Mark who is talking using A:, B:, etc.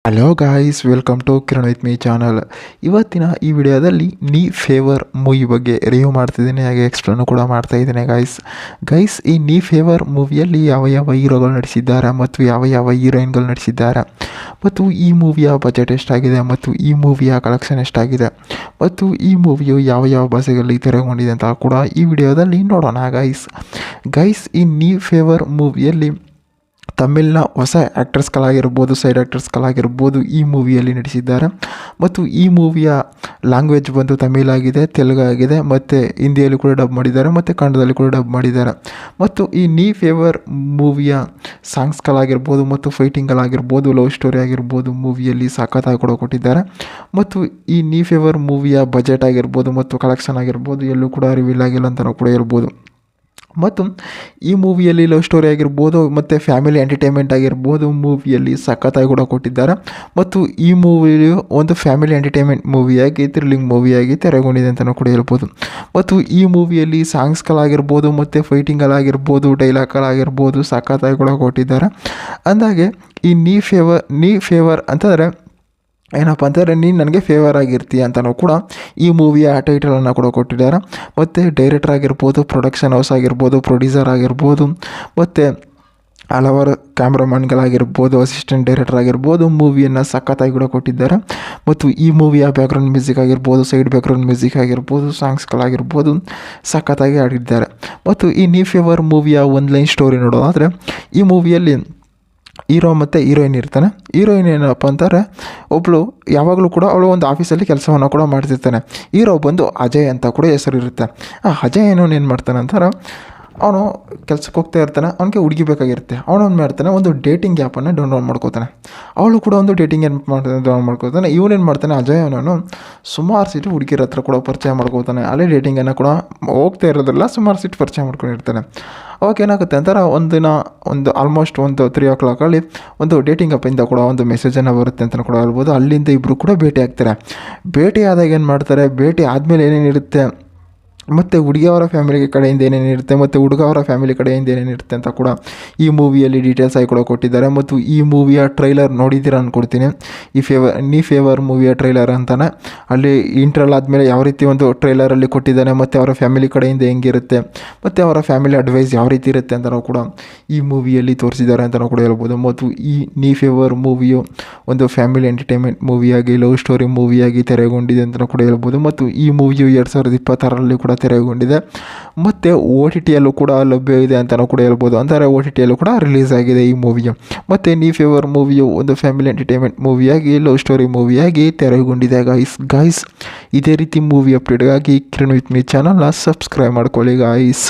A: Hello guys, welcome to Kiran with me channel. ಇವತ್ತಿನ ಈ ವಿಡಿಯೋದಲ್ಲಿ ನೀ ಫೇವರ್ ಮೂವಿ ಬಗ್ಗೆ ರಿವ್ಯೂ ಮಾಡ್ತಿದ್ದೀನಿ, ಹಾಗೆ ಎಕ್ಸ್ಪ್ಲೇನ್ ಕೂಡ ಮಾಡ್ತಾ ಇದ್ದೀನಿ. ಗೈಸ್ ಈ ನೀ ಫೇವರ್ ಮೂವಿಯಲ್ಲಿ ಯಾವ ಯಾವ ಹೀರೋಗಳು ನಟಿಸಿದ್ದಾರೆ ಮತ್ತು ಯಾವ ಯಾವ ಹೀರೋಯಿನ್ಗಳು ನಟಿಸಿದ್ದಾರೆ, ಮತ್ತು ಈ ಮೂವಿಯ ಬಜೆಟ್ ಎಷ್ಟಾಗಿದೆ, ಮತ್ತು ಈ ಮೂವಿಯ ಕಲೆಕ್ಷನ್ ಎಷ್ಟಾಗಿದೆ, ಮತ್ತು ಈ ಮೂವಿಯು ಯಾವ ಯಾವ ಭಾಷೆಗಳಲ್ಲಿ ತೆರೆಗೊಂಡಿದೆ ಅಂತ ಕೂಡ ಈ ವಿಡಿಯೋದಲ್ಲಿ ನೋಡೋಣ. ಗೈಸ್ ಈ ನೀ ಫೇವರ್ ಮೂವಿಯಲ್ಲಿ ತಮಿಳಿನ ಹೊಸ ಆ್ಯಕ್ಟರ್ಸ್ಗಳಾಗಿರ್ಬೋದು, ಸೈಡ್ ಆ್ಯಕ್ಟರ್ಸ್ಗಳಾಗಿರ್ಬೋದು ಈ ಮೂವಿಯಲ್ಲಿ ನಟಿಸಿದ್ದಾರೆ. ಮತ್ತು ಈ ಮೂವಿಯ ಲ್ಯಾಂಗ್ವೇಜ್ ಬಂದು ತಮಿಳಾಗಿದೆ, ತೆಲುಗು ಆಗಿದೆ, ಮತ್ತು ಹಿಂದಿಯಲ್ಲಿ ಕೂಡ ಡಬ್ ಮಾಡಿದ್ದಾರೆ, ಮತ್ತು ಕನ್ನಡದಲ್ಲಿ ಕೂಡ ಡಬ್ ಮಾಡಿದ್ದಾರೆ. ಮತ್ತು ಈ ನೀ ಫೇವರ್ ಮೂವಿಯ ಸಾಂಗ್ಸ್ಗಳಾಗಿರ್ಬೋದು ಮತ್ತು ಫೈಟಿಂಗ್ಗಳಾಗಿರ್ಬೋದು, ಲವ್ ಸ್ಟೋರಿ ಆಗಿರ್ಬೋದು ಮೂವಿಯಲ್ಲಿ ಸಖತ್ತಾಗಿ ಕೂಡ ಕೊಟ್ಟಿದ್ದಾರೆ. ಮತ್ತು ಈ ನೀ ಫೇವರ್ ಮೂವಿಯ ಬಜೆಟ್ ಆಗಿರ್ಬೋದು ಮತ್ತು ಕಲೆಕ್ಷನ್ ಆಗಿರ್ಬೋದು ಎಲ್ಲೂ ಕೂಡ ರಿವೀಲ್ ಆಗಿಲ್ಲ ಅಂತಲೂ ಕೂಡ ಹೇಳ್ಬೋದು. ಮತ್ತು ಈ ಮೂವಿಯಲ್ಲಿ ಲವ್ ಸ್ಟೋರಿ ಆಗಿರ್ಬೋದು ಮತ್ತು ಫ್ಯಾಮಿಲಿ ಎಂಟರ್ಟೈನ್ಮೆಂಟ್ ಆಗಿರ್ಬೋದು ಮೂವಿಯಲ್ಲಿ ಸಖತ್ತಾಗಿ ಕೂಡ ಕೊಟ್ಟಿದ್ದಾರೆ. ಮತ್ತು ಈ ಮೂವಿಯು ಒಂದು ಫ್ಯಾಮಿಲಿ ಎಂಟರ್ಟೈನ್ಮೆಂಟ್ ಮೂವಿಯಾಗಿ, ಥ್ರಿಲ್ಲಿಂಗ್ ಮೂವಿಯಾಗಿ ತೆರೆಗೊಂಡಿದೆ ಅಂತಲೂ ಕೂಡ ಹೇಳ್ಬೋದು. ಮತ್ತು ಈ ಮೂವಿಯಲ್ಲಿ ಸಾಂಗ್ಸ್ಗಳಾಗಿರ್ಬೋದು ಮತ್ತು ಫೈಟಿಂಗ್ಗಳಾಗಿರ್ಬೋದು, ಡೈಲಾಗ್ಗಳಾಗಿರ್ಬೋದು ಸಖತ್ತಾಗಿ ಕೂಡ ಕೊಟ್ಟಿದ್ದಾರೆ. ಅಂದಾಗೆ ಈ ನೀ ಫೇವರ್ ಅಂತಂದರೆ ಏನಪ್ಪ ಅಂತಂದರೆ ನೀನು ನನಗೆ ಫೇವರ್ ಆಗಿರ್ತೀಯ ಅಂತಲೂ ಕೂಡ ಈ ಮೂವಿಯ ಟೈಟಲನ್ನು ಕೂಡ ಕೊಟ್ಟಿದ್ದಾರೆ. ಮತ್ತು ಡೈರೆಕ್ಟರ್ ಆಗಿರ್ಬೋದು, ಪ್ರೊಡಕ್ಷನ್ ಹೌಸ್ ಆಗಿರ್ಬೋದು, ಪ್ರೊಡ್ಯೂಸರ್ ಆಗಿರ್ಬೋದು, ಮತ್ತು ಹಲವಾರು ಕ್ಯಾಮ್ರಾಮನ್ಗಳಾಗಿರ್ಬೋದು, ಅಸಿಸ್ಟೆಂಟ್ ಡೈರೆಕ್ಟರ್ ಆಗಿರ್ಬೋದು ಮೂವಿಯನ್ನು ಸಖತ್ತಾಗಿ ಕೂಡ ಕೊಟ್ಟಿದ್ದಾರೆ. ಮತ್ತು ಈ ಮೂವಿಯ ಬ್ಯಾಕ್ಗ್ರೌಂಡ್ ಮ್ಯೂಸಿಕ್ ಆಗಿರ್ಬೋದು, ಸೈಡ್ ಬ್ಯಾಕ್ಗ್ರೌಂಡ್ ಮ್ಯೂಸಿಕ್ ಆಗಿರ್ಬೋದು, ಸಾಂಗ್ಸ್ಗಳಾಗಿರ್ಬೋದು ಸಖತ್ತಾಗಿ ಆಡಿದ್ದಾರೆ. ಮತ್ತು ಈ ನೀ ಫೇವರ್ ಮೂವಿಯ ಒಂದು ಲೈನ್ ಸ್ಟೋರಿ ನೋಡೋದಾದರೆ, ಈ ಮೂವಿಯಲ್ಲಿ ಹೀರೋ ಮತ್ತು ಹೀರೋಯಿನ್ ಇರ್ತಾನೆ. ಹೀರೋಯಿನ್ ಏನಪ್ಪ ಅಂತಾರೆ, ಒಬ್ಬಳು ಯಾವಾಗಲೂ ಕೂಡ ಅವಳು ಒಂದು ಆಫೀಸಲ್ಲಿ ಕೆಲಸವನ್ನು ಕೂಡ ಮಾಡ್ತಿರ್ತಾನೆ. ಹೀರೋ ಬಂದು ಅಜಯ್ ಅಂತ ಕೂಡ ಹೆಸರು ಇರುತ್ತೆ. ಅಜಯ್ ಏನು ಮಾಡ್ತಾನೆ ಅಂತಾರೆ, ಅವನು ಕೆಲ್ಸಕ್ಕೆ ಹೋಗ್ತಾ ಇರ್ತಾನೆ, ಅವನಿಗೆ ಹುಡುಗಿ ಬೇಕಾಗಿರುತ್ತೆ. ಅವನು ಮಾಡ್ತಾನೆ, ಒಂದು ಡೇಟಿಂಗ್ ಆ್ಯಪನ್ನು ಡೌನ್ಲೋಡ್ ಮಾಡ್ಕೋತಾನೆ. ಅವಳು ಕೂಡ ಒಂದು ಡೇಟಿಂಗ್ ಆ್ಯಪ್ ಡೌನ್ಲೋಡ್ ಮಾಡ್ಕೋತಾನೆ. ಇವನೇನು ಮಾಡ್ತಾನೆ, ಅಜಯ್ ಅವನು ಸುಮಾರು ಸೀಟು ಹುಡುಗಿರ ಹತ್ರ ಕೂಡ ಪರಿಚಯ ಮಾಡ್ಕೋತಾನೆ. ಅಲ್ಲೇ ಡೇಟಿಂಗನ್ನು ಕೂಡ ಹೋಗ್ತಾ ಇರೋದಿಲ್ಲ, ಸುಮಾರು ಸೀಟ್ ಪರಿಚಯ ಮಾಡ್ಕೊಂಡಿರ್ತಾನೆ. ಅವಾಗ ಏನಾಗುತ್ತೆ ಅಂತಾರೆ, ಒಂದು ಆಲ್ಮೋಸ್ಟ್ ಒಂದು 3 o'clock ಒಂದು ಡೇಟಿಂಗ್ ಆ್ಯಪಿಂದ ಕೂಡ ಒಂದು ಮೆಸೇಜನ್ನು ಬರುತ್ತೆ ಅಂತಲೂ ಕೂಡ ಹೇಳ್ಬೋದು. ಅಲ್ಲಿಂದ ಇಬ್ಬರು ಕೂಡ ಭೇಟಿ ಆಗ್ತಾರೆ. ಭೇಟಿ ಆದಾಗ ಏನು ಮಾಡ್ತಾರೆ, ಭೇಟಿ ಆದಮೇಲೆ ಏನೇನಿರುತ್ತೆ, ಮತ್ತು ಹುಡುಗಿಯವರ ಫ್ಯಾಮಿಲಿ ಕಡೆಯಿಂದ ಏನೇನಿರುತ್ತೆ ಮತ್ತು ಹುಡುಗ ಅವರ ಫ್ಯಾಮಿಲಿ ಕಡೆಯಿಂದ ಏನೇನಿರುತ್ತೆ ಅಂತ ಕೂಡ ಈ ಮೂವಿಯಲ್ಲಿ ಡೀಟೇಲ್ಸ್ ಆಗಿ ಕೂಡ ಕೊಟ್ಟಿದ್ದಾರೆ. ಮತ್ತು ಈ ಮೂವಿಯ ಟ್ರೈಲರ್ ನೋಡಿದ್ದೀರಾ ಅಂದ್ಕೊಡ್ತೀನಿ. ನೀ ಫೇವರ್ ಮೂವಿಯ ಟ್ರೈಲರ್ ಅಂತಾನೆ ಅಲ್ಲಿ ಇಂಟ್ರಲ್ ಆದಮೇಲೆ ಯಾವ ರೀತಿ ಒಂದು ಟ್ರೈಲರಲ್ಲಿ ಕೊಟ್ಟಿದ್ದಾನೆ, ಮತ್ತು ಅವರ ಫ್ಯಾಮಿಲಿ ಕಡೆಯಿಂದ ಹೆಂಗಿರುತ್ತೆ, ಮತ್ತು ಅವರ ಫ್ಯಾಮಿಲಿ ಅಡ್ವೈಸ್ ಯಾವ ರೀತಿ ಇರುತ್ತೆ ಅಂತಲೂ ಕೂಡ ಈ ಮೂವಿಯಲ್ಲಿ ತೋರಿಸಿದ್ದಾರೆ ಅಂತಲೂ ಕೂಡ ಹೇಳ್ಬೋದು. ಮತ್ತು ಈ ನೀ ಫೇವರ್ ಮೂವಿಯು ಒಂದು ಫ್ಯಾಮಿಲಿ ಎಂಟರ್ಟೈನ್ಮೆಂಟ್ ಮೂವಿಯಾಗಿ, ಲವ್ ಸ್ಟೋರಿ ಮೂವಿಯಾಗಿ ತೆರೆಗೊಂಡಿದೆ ಅಂತಲೂ ಕೂಡ ಹೇಳ್ಬೋದು. ಮತ್ತು ಈ ಮೂವಿಯು 2026ರಲ್ಲಿ ಕೂಡ ತೆರೆಗೊಂಡಿದೆ. ಮತ್ತು OTTಯಲ್ಲೂ ಕೂಡ ಲಭ್ಯ ಇದೆ ಅಂತಲೂ ಕೂಡ ಹೇಳ್ಬೋದು. ಅಂದರೆ OTTಯಲ್ಲೂ ಕೂಡ ರಿಲೀಸ್ ಆಗಿದೆ ಈ ಮೂವಿಯು. ಮತ್ತು ನೀ ಫೇವರ್ ಮೂವಿಯು ಒಂದು ಫ್ಯಾಮಿಲಿ ಎಂಟರ್ಟೈನ್ಮೆಂಟ್ ಮೂವಿಯಾಗಿ, ಲವ್ ಸ್ಟೋರಿ ಮೂವಿಯಾಗಿ ತೆರೆಗೊಂಡಿದೆ. ಗಾಯ್ಸ್ ಇದೇ ರೀತಿ ಮೂವಿ ಅಪ್ಡೇಟ್ಗಾಗಿ ಕಿರಣ್ ವಿತ್ ಮೀ ಚಾನಲ್ನ ಸಬ್ಸ್ಕ್ರೈಬ್ ಮಾಡ್ಕೊಳ್ಳಿ ಗಾಯ್ಸ್.